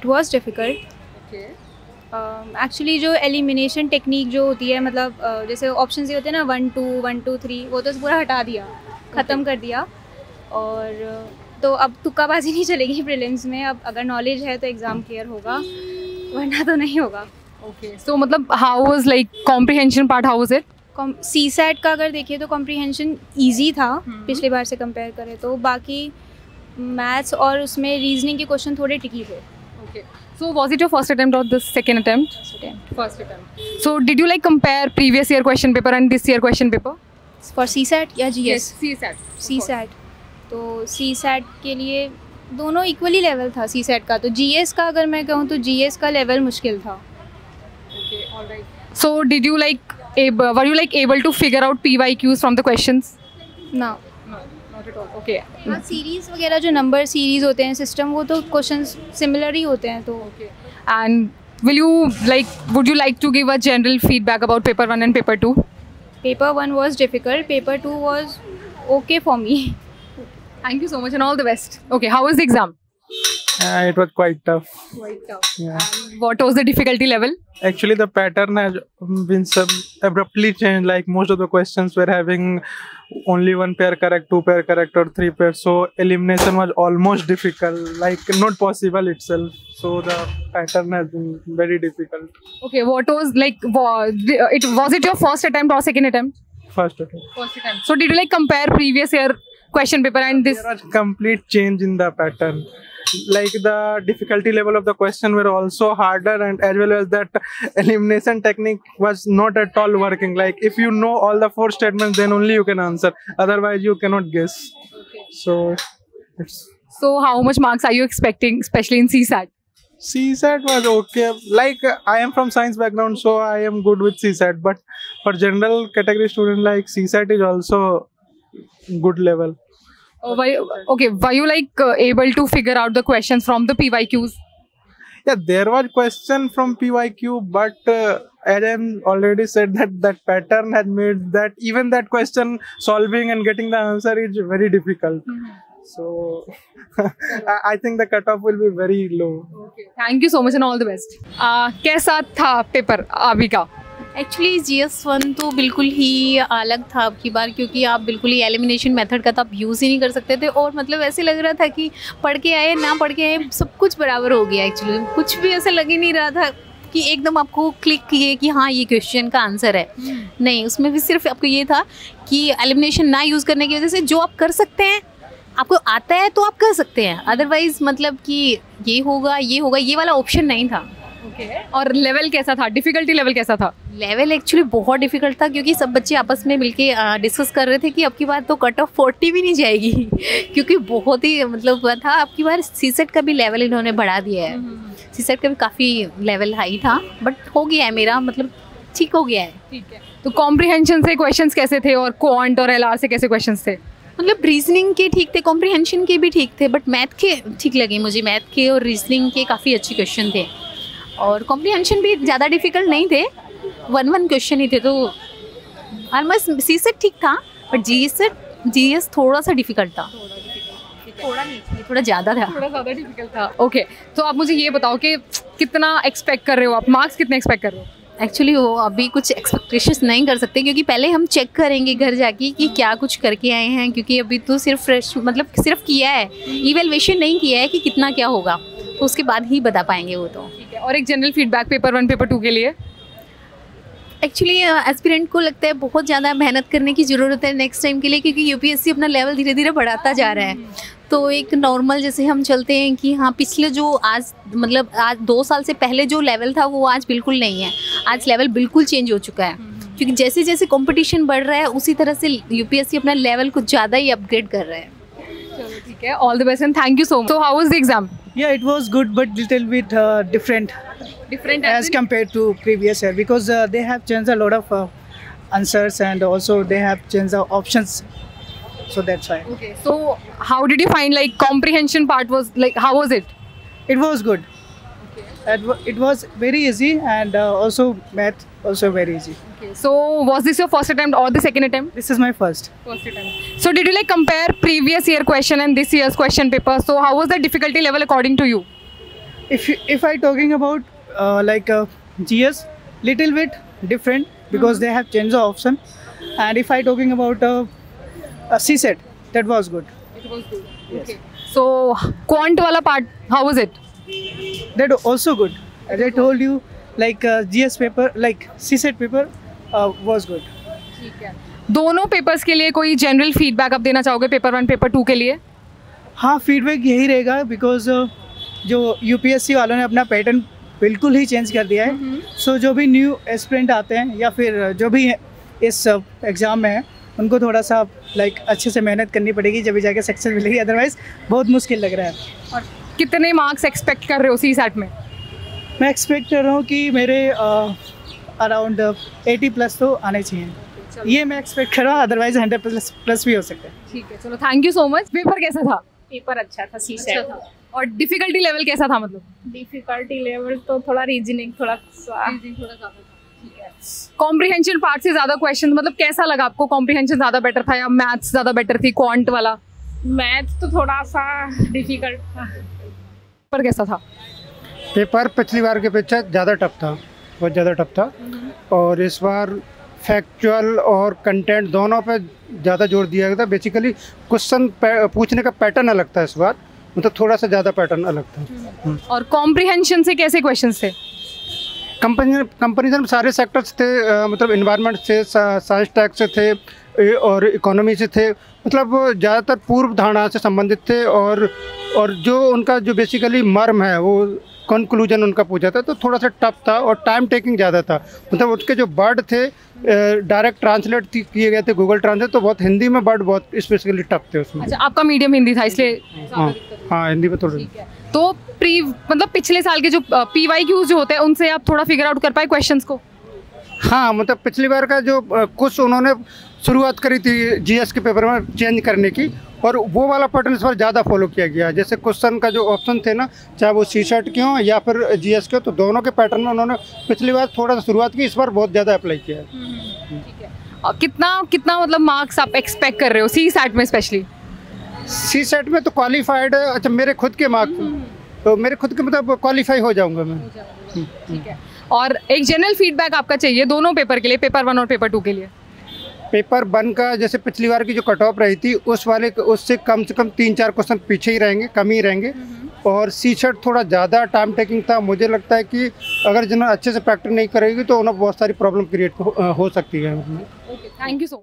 Was difficult. Actually जो elimination technique जो होती है, मतलब जैसे ऑप्शन ये होते हैं ना 1 2 1 2 3, वो तो पूरा हटा दिया, ख़त्म कर दिया। और तो अब तुक्काबाजी नहीं चलेगी प्रीलिम्स में। अब अगर नॉलेज है तो एग्ज़ाम क्लियर होगा, वरना तो नहीं होगा। ओके, सो मतलब how was like comprehension part, how was it? CSAT का अगर देखिए तो कॉम्प्रिहेंशन ईजी था पिछली बार से कंपेयर करें तो। बाकी मैथ्स और उसमें रीजनिंग के क्वेश्चन थोड़े ट्रिकी थे। Okay. So was it your first attempt or the second attempt? First attempt. So did you like compare previous year question paper and this year question paper? For C SAT या G S? CSAT. C SAT. तो C set के लिए दोनों equally level था। C SAT का तो G S का अगर मैं कहूँ तो जी एस का लेवल मुश्किल था। Okay, all right. So did you like were you like able to figure out PYQs from the questions? ना Not at all. Okay. हाँ, सीरीज़ वगैरह जो नंबर सीरीज़ होते हैं सिस्टम, वो तो क्वेश्चंस सिमिलर ही होते हैं तो। Okay. And would you like to give a general feedback about paper 1 and paper 2? Paper 1 was difficult, paper 2 was okay for me. Thank you so much and all the best. Okay, how was the exam? It was quite tough. Quite tough. Yeah. What was the difficulty level? Actually, the pattern has been abruptly changed. Like most of the questions were having only 1 pair correct, 2 pair correct, or 3 pairs. So elimination was almost difficult, like not possible itself. So the pattern has been very difficult. Okay, what was like was it your first attempt or second attempt? First attempt. First attempt. So did you like compare previous year question paper and this? There was complete change in the pattern. Like the difficulty level of the question were also harder, and as well as that elimination technique was not at all working. Like if you know all the 4 statements, then only you can answer. Otherwise, you cannot guess. Okay. So it's So how much marks are you expecting, especially in CSAT? CSAT was okay. Like I am from science background, so I am good with CSAT. But for general category student, like CSAT is also good level. Were you like able to figure out the questions from the PYQs? Yeah, there was question from PYQ, but as I already said that pattern had made that even that question solving and getting the answer is very difficult. So I think the cutoff will be very low. Okay. Thank you so much and all the best. कैसा था paper अभी का? Actually GS1 तो बिल्कुल ही अलग था अब की बार, क्योंकि आप बिल्कुल ही एलिमिनेशन मेथड का तो आप यूज़ ही नहीं कर सकते थे। और मतलब ऐसे लग रहा था कि पढ़ के आए ना पढ़ के आए सब कुछ बराबर हो गया। एक्चुअली कुछ भी ऐसा लग ही नहीं रहा था कि एकदम आपको क्लिक किए कि हाँ ये क्वेश्चन का आंसर है। नहीं, उसमें भी सिर्फ आपको ये था कि एलिमिनेशन ना यूज़ करने की वजह से जो आप कर सकते हैं, आपको आता है तो आप कर सकते हैं, अदरवाइज़ मतलब कि ये होगा ये वाला ऑप्शन नहीं था। और लेवल कैसा था, डिफिकल्टी लेवल कैसा था? लेवल एक्चुअली बहुत डिफिकल्ट था, क्योंकि सब बच्चे आपस में मिलके डिस्कस कर रहे थे कि अब की बार तो कट ऑफ 40 भी नहीं जाएगी क्योंकि बहुत ही मतलब हुआ था। अब की बार सीसेट का भी लेवल इन्होंने बढ़ा दिया है। सीसेट का भी काफ़ी लेवल हाई था, बट हो गया है मेरा, मतलब ठीक हो गया है। ठीक है, तो कॉम्प्रिहेंशन से क्वेश्चंस कैसे थे और क्वांट और LR से कैसे क्वेश्चंस थे? मतलब रीजनिंग के ठीक थे, कॉम्प्रिहेंशन के भी ठीक थे, बट मैथ के ठीक लगे मुझे। मैथ के और रीजनिंग के काफ़ी अच्छे क्वेश्चन थे, और कॉम्प्रिहेंशन भी ज़्यादा डिफिकल्ट नहीं थे, 1 क्वेश्चन ही थे। तो ऑलमोस्ट सीसेट ठीक था, बट GS थोड़ा सा डिफिकल्ट था। थोड़ा नहीं, थोड़ा ज़्यादा था। थोड़ा ज़्यादा डिफिकल्ट था। ओके, तो आप मुझे ये बताओ कि कितना एक्सपेक्ट कर रहे हो आप, मार्क्स कितने एक्सपेक्ट कर रहे हो? एक्चुअली वो अभी कुछ एक्सपेक्टेशंस नहीं कर सकते, क्योंकि पहले हम चेक करेंगे घर जाके कि क्या कुछ करके आए हैं, क्योंकि अभी तो सिर्फ फ्रेश मतलब सिर्फ किया है, इवैल्यूएशन नहीं किया है कि कितना क्या होगा, तो उसके बाद ही बता पाएंगे वो तो। ठीक है, और एक जनरल फीडबैक पेपर 1 पेपर 2 के लिए? एक्चुअली एस्पिरेंट को लगता है बहुत ज़्यादा मेहनत करने की ज़रूरत है नेक्स्ट टाइम के लिए, क्योंकि UPSC अपना लेवल धीरे धीरे बढ़ाता जा रहा है। तो एक नॉर्मल जैसे हम चलते हैं कि हाँ पिछले जो आज 2 साल से पहले जो लेवल था वो आज बिल्कुल नहीं है, आज लेवल बिल्कुल चेंज हो चुका है, क्योंकि जैसे जैसे कंपटीशन बढ़ रहा है उसी तरह से UPSC अपना लेवल कुछ ज़्यादा ही अपग्रेड कर रहा है। चलो ठीक है, all the best and thank you so much. So how was the exam? Yeah, it was good, but little bit different as compared to previous year, because they have changed a lot of answers, and also they have changed the options, so that's why. Okay, so how did you find like comprehension part was like, how was it? It was good. It was very easy, and also math also very easy. Okay, so was this your first attempt or the second attempt? This is my first attempt. So did you like compare previous year question and this year's question paper? So how was the difficulty level according to you? if I talking about GS, little bit different because they have changed the option, and if I talking about a CSET, that was good. It was good. Okay. So quant wala part, how was it? That also good. As I told you, GS paper, CSET paper was good. ठीक है. दोनों papers के लिए कोई general feedback आप देना चाहोगे paper 1 paper 2 के लिए? हाँ, फीडबैक यही रहेगा बिकॉज जो यूपीएससी वालों ने अपना पैटर्न बिल्कुल ही चेंज कर दिया है. सो जो भी न्यू एस्पिरेंट आते हैं या फिर जो भी इस एग्ज़ाम में है उनको थोड़ा सा अच्छे से मेहनत करनी पड़ेगी, जब भी जाके सक्सेस मिलेगी, अदरवाइज़ बहुत मुश्किल लग रहा है. और कितने मार्क्स एक्सपेक्ट कर रहे हो CSAT में? मैं एक्सपेक्ट कर रहा हूँ कि मेरे अराउंड 80+ तो आने चाहिए. ये मैं एक्सपेक्ट कर रहा हूँ, अदरवाइज 100+ भी हो सकता है. ठीक है, चलो thank you so much. Paper कैसा था? पेपर अच्छा था CSAT. और डिफिकल्टी लेवल कैसा था? मतलब डिफिकल्टी लेवल तो थोड़ा रीजनिंग थोड़ा ज़्यादा था. ठीक है. कॉम्प्रिहेंशन पार्ट से ज़्यादा क्वेश्चन, मतलब कैसा लगा आपको? कॉम्प्रिहेंशन ज़्यादा बेटर था या मैथ्स ज़्यादा बेटर थी? क्वांट वाला मैथ तो थोड़ा सा डिफिकल्ट था. पेपर कैसा था? पेपर पिछली बार की अपेक्षा ज़्यादा टफ था, बहुत ज़्यादा टफ था. और इस बार फैक्चुअल और कंटेंट दोनों पे ज़्यादा जोर दिया गया था. बेसिकली क्वेश्चन पूछने का पैटर्न अलग था इस बार, मतलब थोड़ा सा ज़्यादा पैटर्न अलग था. और कॉम्प्रिहेंशन से कैसे क्वेश्चंस थे? कंपैरिजन में सारे सेक्टर्स थे, मतलब इन्वायरमेंट से, साइंस टैक्स से थे और इकोनॉमी से थे. मतलब ज़्यादातर पूर्व धारणा से संबंधित थे और जो उनका जो बेसिकली मर्म है वो कंक्लूजन उनका पूछा था, तो थोड़ा सा टफ था और टाइम टेकिंग ज़्यादा था. मतलब उसके जो वर्ड थे डायरेक्ट ट्रांसलेट किए गए थे गूगल ट्रांसलेट, तो बहुत हिंदी में वर्ड बहुत स्पेसिकली टफ थे उसमें. अच्छा, आपका मीडियम हिंदी था इसलिए? हाँ, हिंदी में थोड़ा. तो मतलब पिछले साल के जो PYQs जो होते हैं उनसे आप थोड़ा फिगर आउट कर पाए क्वेश्चंस को? हाँ, मतलब पिछली बार का जो कुछ उन्होंने शुरुआत करी थी GS के पेपर में चेंज करने की, और वो वाला पैटर्न इस बार ज़्यादा फॉलो किया गया. जैसे क्वेश्चन का जो ऑप्शन थे ना, चाहे वो CSAT के हों या फिर GS के हो, तो दोनों के पैटर्न में उन्होंने पिछली बार थोड़ा सा शुरुआत की, इस बार बहुत ज़्यादा अप्लाई किया है. ठीक है. और कितना मतलब मार्क्स आप एक्सपेक्ट कर रहे हो CSAT में स्पेशली? CSAT में तो क्वालिफाइड, अच्छा मेरे खुद के मार्क्स, तो मेरे खुद के मतलब क्वालिफाई हो जाऊँगा मैं. ठीक है. और एक जनरल फीडबैक आपका चाहिए दोनों पेपर के लिए, पेपर 1 और पेपर 2 के लिए? पेपर 1 का जैसे पिछली बार की जो कट ऑफ रही थी उससे कम से कम 3-4 क्वेश्चन पीछे ही रहेंगे, कम ही रहेंगे. और CSAT थोड़ा ज़्यादा टाइम टेकिंग था. मुझे लगता है कि अगर जिन्हें अच्छे से प्रैक्टिस नहीं करेगी तो उन्हें बहुत सारी प्रॉब्लम क्रिएट हो सकती है. Okay, thank you so much.